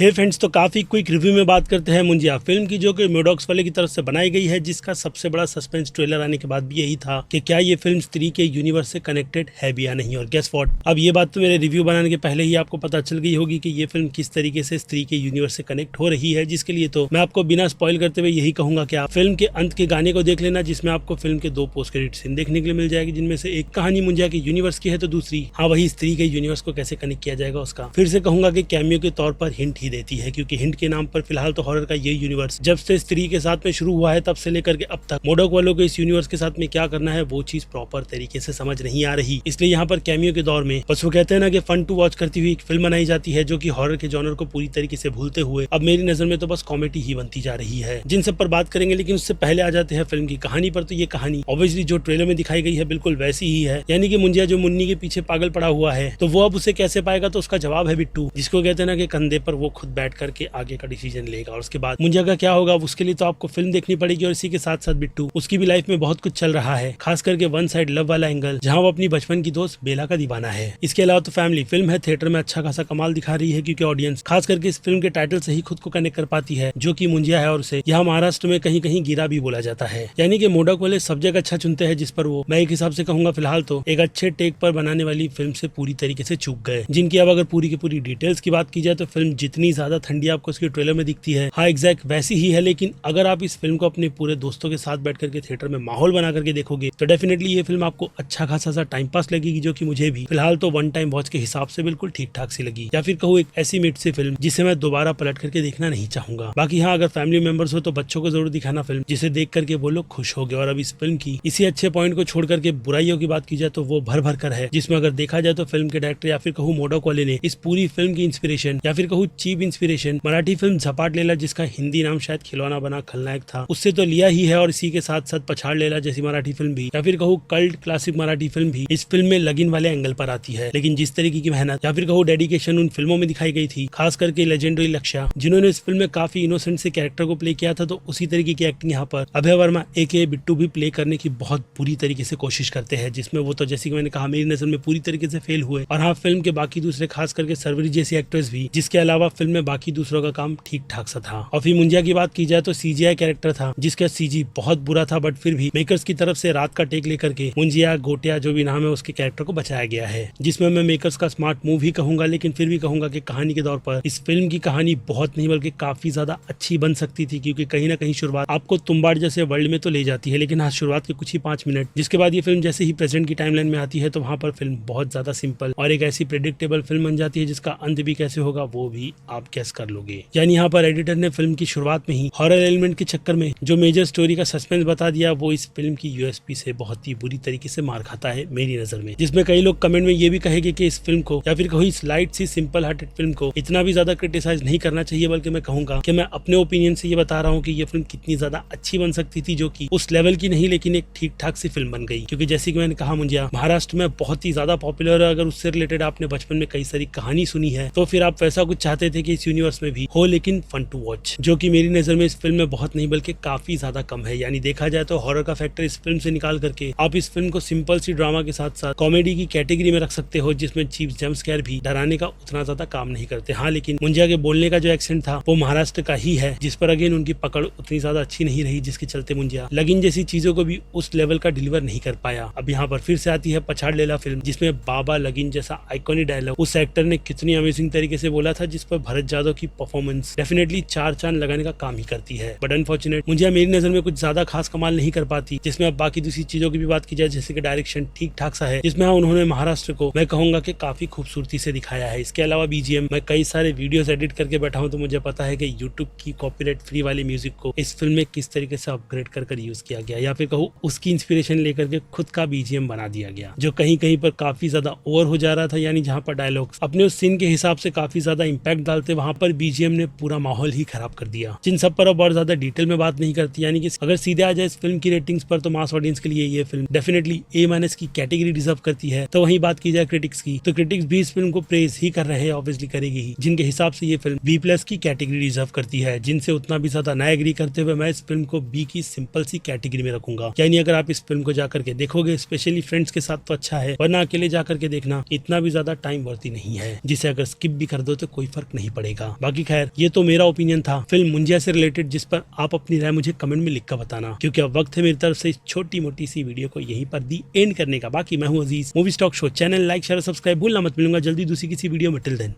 हे friends, तो काफी quick review में बात करते हैं मुंजिया फिल्म की, जो कि म्योडॉक्स वाले की तरफ से बनाई गई है, जिसका सबसे बड़ा सस्पेंस ट्रेलर आने के बाद भी यही था कि क्या ये फिल्म स्त्री के यूनिवर्स से कनेक्टेड है भी या नहीं। और गेस व्हाट, अब ये बात तो मेरे रिव्यू बनाने के पहले ही आपको पता चल गई होगी कि ये फिल्म किस तरीके से स्त्री के यूनिवर्स से कनेक्ट हो रही है, जिसके लिए तो मैं आपको बिना स्पॉइल करते हुए यही कहूंगा कि आप फिल्म के अंत के गाने को देख लेना, जिसमें आपको फिल्म के 2 पोस्ट क्रेडिट सीन देखने के लिए मिल जाएगी, जिनमें से एक कहानी मुंजिया के यूनिवर्स की है तो दूसरी वही स्त्री के यूनिवर्स को कैसे कनेक्ट किया जाएगा उसका। फिर से कहूंगा कि कैमियो के तौर पर हिंट ही देती है, क्योंकि हिंट के नाम पर फिलहाल तो हॉरर का ये यूनिवर्स जब से स्त्री के साथ में शुरू हुआ है तब से लेकर के अब तक मोडॉक वालों को इस यूनिवर्स के साथ में क्या करना है वो चीज प्रॉपर तरीके से समझ नहीं आ रही। इसलिए यहाँ पर कैमियो के दौर में बस वो कहते हैं ना कि फन टू वॉच करती हुई एक फिल्म बनाई जाती है, जो कि हॉरर के जॉनर को पूरी तरीके से भूलते हुए अब मेरी नजर में तो बस कॉमेडी ही बनती जा रही है, जिन सब पर बात करेंगे। लेकिन उससे पहले आ जाते हैं फिल्म की कहानी पर। तो ये कहानी ऑब्वियसली जो ट्रेलर में दिखाई गई है बिल्कुल वैसी ही है, यानी कि मुंजिया जो मुन्नी के पीछे पागल पड़ा हुआ है, तो वो अब उसे कैसे पाएगा, तो उसका जवाब है बिट्टू, जिसको कहते हैं ना कि कंधे पर वो खुद बैठ करके आगे का डिसीजन लेगा। और उसके बाद मुंजिया का क्या होगा उसके लिए तो आपको फिल्म देखनी पड़ेगी। और इसी के साथ साथ बिट्टू, उसकी भी लाइफ में बहुत कुछ चल रहा है, खास करके वन साइड लव वाला एंगल, जहाँ वो अपनी बचपन की दोस्त बेला का दीवाना है। इसके अलावा तो फैमिली फिल्म है, थिएटर में अच्छा खासा कमाल दिखा रही है, क्योंकि ऑडियंस खास करके इस फिल्म के टाइटल से ही खुद को कनेक्ट कर पाती है, जो कि मुंजिया है, और उसे यहाँ महाराष्ट्र में कहीं कहीं गिरा भी बोला जाता है। यानी कि मोडॉक वाले सब्जेक्ट अच्छा चुनते हैं, जिस पर वो मैं एक हिसाब से कहूंगा फिलहाल तो एक अच्छे टेक पर बनाने वाली फिल्म से पूरी तरीके से चूक गए, जिनकी अब अगर पूरी की पूरी डिटेल्स की बात की जाए तो फिल्म जितनी ज्यादा ठंडी आपको उसके ट्रेलर में दिखती है, हाँ एग्जैक्ट वैसी ही है। लेकिन अगर आप इस फिल्म को अपने पूरे दोस्तों के साथ बैठ करके थिएटर में माहौल बना करके देखोगे तो डेफिनेटली ये फिल्म आपको अच्छा खासा सा टाइम पास लगेगी, जो कि मुझे भी फिलहाल तो वन टाइम वॉच के हिसाब से बिल्कुल ठीक ठाक सी लगी, या फिर कहूँ एक ऐसी मिड सी फिल्म जिसे मैं दोबारा पलट करके देखना नहीं चाहूंगा। बाकी हाँ, अगर फैमिली मेंबर्स हो तो बच्चों को जरूर दिखाना फिल्म, जिसे देख करके वो लोग खुश हो गए। और अब इस फिल्म की इसी अच्छे पॉइंट को छोड़ करके बुराइयों की बात की जाए तो वो भर भर कर है, जिसमें अगर देखा जाए तो फिल्म के डायरेक्टर या फिर कहूँ मोडॉक वाले ने इस पूरी फिल्म की इंस्पिरेशन या फिर कहूँ चीप इंस्पिरेशन मराठी फिल्म झपाट लेला, जिसका हिंदी नाम शायद खिलौना बना खलनायक था, उससे तो लिया ही है। और इसी के साथ साथ पछाड़ लेला जैसी मराठी फिल्म भी, या फिर कहूँ कल्ट क्लासिक मराठी फिल्म भी इस फिल्म में लगीन वाले एंगल पर आती है। लेकिन जिस तरीके की मेहनत या फिर कहूँ डेडिकेशन उन फिल्मों में दिखाई गई थी, खास करके लेजेंडरी लक्ष्या, जिन्होंने इस फिल्म में काफी इनोसेंट से कैरेक्टर को प्ले किया था, तो उसी तरीके की एक्टिंग यहाँ पर अभय वर्मा एके बिट्टू भी प्ले करने की बहुत बुरी तरीके से कोशिश करते हैं, जिसमें वो तो जैसे कि मैंने कहा मेरी नजर में पूरी तरीके से फेल हुए। और हाँ, फिल्म के बाकी दूसरे खास करके सरवरी जैसी एक्ट्रेस भी, जिसके अलावा फिल्म में बाकी दूसरों का काम ठीक ठाक सा था। और फिर मुंजिया की बात की जाए तो सीजीआई कैरेक्टर था, जिसका सीजी बहुत बुरा था, बट फिर भी मेकर्स की तरफ से रात का टेक लेकर के मुंजिया गोटिया जो भी नाम है उसके कैरेक्टर को बचाया गया है, जिसमें मैं मेकर्स का स्मार्ट मूव ही कहूंगा। लेकिन फिर भी कहूंगा कि कहानी के तौर पर इस फिल्म की कहानी बहुत नहीं बल्कि काफी ज्यादा अच्छी बन सकती थी, क्योंकि कहीं ना कहीं शुरुआत आपको तुम्बाड़ जैसे वर्ल्ड में तो ले जाती है, लेकिन हाँ शुरुआत के कुछ ही 5 मिनट, जिसके बाद ये फिल्म जैसे ही प्रेजेंट की टाइमलाइन में आती है तो वहाँ पर फिल्म बहुत ज्यादा सिंपल और एक ऐसी प्रेडिक्टेबल फिल्म बन जाती है, जिसका अंत भी कैसे होगा वो भी आप गेस कर लोगे। यानी यहाँ पर एडिटर ने फिल्म की शुरुआत में ही हॉरर एलिमेंट के चक्कर में जो मेजर स्टोरी का सस्पेंस बता दिया, वो इस फिल्म की यूएसपी से बहुत ही बुरी तरीके से मार खाता है मेरी नजर में। जिसमें कई लोग कमेंट में ये भी कहेंगे कि इस फिल्म को या फिर कोई स्लाइट सी सिंपल हार्टेड फिल्म को इतना भी ज्यादा क्रिटिसाइज नहीं करना चाहिए, बल्कि मैं कहूंगा कि मैं अपने ओपिनियन से ये बता रहा हूँ कि ये फिल्म कितनी ज्यादा अच्छी बन सकती थी, जो कि उस लेवल की नहीं लेकिन एक ठीक ठाक सी फिल्म बन गई। क्योंकि जैसे कि मैंने कहा मुंजिया महाराष्ट्र में बहुत ही ज्यादा पॉपुलर है, अगर उससे रिलेटेड आपने बचपन में कई सारी कहानी सुनी है तो फिर आप वैसा कुछ चाहते थे कि इस यूनिवर्स में भी हो, लेकिन फन टू वॉच, जो कि मेरी नजर में इस फिल्म में बहुत नहीं बल्कि काफी ज्यादा कम है। यानी देखा जाए तो हॉरर का फैक्टर इस फिल्म से निकाल करके आप इस फिल्म को सिंपल सी ड्रामा के साथ साथ कॉमेडी की कैटेगरी में रख सकते हो, जिसमें चीप जंप स्केयर भी डराने का उतना ज्यादा काम नहीं करते। हाँ, लेकिन मुंजिया के बोलने का जो एक्सेंट था वो महाराष्ट्र का ही है, जिस पर अगेन उनकी पकड़ उतनी ज्यादा अच्छी नहीं रही, जिसके चलते मुंजिया लगीन जैसी चीजों को भी उस लेवल का डिलीवर नहीं कर पाया। अब यहाँ पर फिर से आती है पछाड़ लेला फिल्म, जिसमें बाबा लगीन जैसा आइकॉनिक डायलॉग उस एक्टर ने कितनी अमेजिंग तरीके से बोला था, जिस पर भरत जादव की परफॉर्मेंस डेफिनेटली 4 चांद लगाने का काम ही करती है। बट अनफॉर्चुनेट मुंजिया मेरी नजर में कुछ ज्यादा खास कमाल नहीं कर पाती। जिसमें अब बाकी दूसरी चीजों की भी बात की जाए, जैसे कि डायरेक्शन ठीक ठाक सा है, जिसमें उन्होंने महाराष्ट्र को मैं कहूंगा कि काफी खूबसूरती से दिखाया है। इसके अलावा बीजीएम मैं कई सारे वीडियोस एडिट करके बैठा हूं, तो मुझे पता है कि यूट्यूब की कॉपीराइट फ्री वाली म्यूजिक को इस फिल्म में किस तरीके से अपग्रेड कर यूज किया गया, या फिर कहूँ उसकी इंस्पिरेशन लेकर के खुद का बीजीएम बना दिया गया, जो कहीं कहीं पर काफी ज्यादा ओवर हो जा रहा था। यानी जहाँ पर डायलॉग्स अपने उस सीन के हिसाब से काफी ज्यादा इंपैक्ट डालते, वहां पर बीजीएम ने पूरा माहौल ही खराब कर दिया। जिन सब पर अब और ज्यादा डिटेल में बात नहीं करती। यानी कि अगर सीधे आ जाए इस फिल्म की रेटिंग्स पर, तो मास ऑडियंस के लिए ये फिल्म डेफिनेटली A- की कैटेगरी डिजर्व करती है। तो वहीं बात की जाए क्रिटिक्स की, तो क्रिटिक्स भी इस फिल्म को प्रेज ही कर रहे हैं, ऑब्वियसली करेगी ही, जिनके हिसाब से ये फिल्म B+ की कैटेगरी डिजर्व करती है, जिनसे उतना भी ज्यादा ना एग्री करते हुए मैं इस फिल्म को B की सिंपल सी कैटेगरी में रखूंगा। यानी अगर आप इस फिल्म को जाकर के देखोगे स्पेशली फ्रेंड्स के साथ तो अच्छा है, वरना अकेले जाकर के देखना इतना भी ज्यादा टाइम वर्ती नहीं है, जिसे अगर स्किप भी कर दो तो कोई फर्क नहीं ही पड़ेगा। बाकी खैर ये तो मेरा ओपिनियन था फिल्म मुंजिया से रिलेटेड, जिस पर आप अपनी राय मुझे कमेंट में लिखकर बताना, क्योंकि अब वक्त है मेरी तरफ से इस छोटी मोटी सी वीडियो को यहीं पर दी एंड करने का। बाकी मैं हूँ Aziz, movie stock show channel like share subscribe भूलना मत। मिलूंगा जल्दी दूसरी किसी वीडियो में। Till then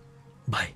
bye.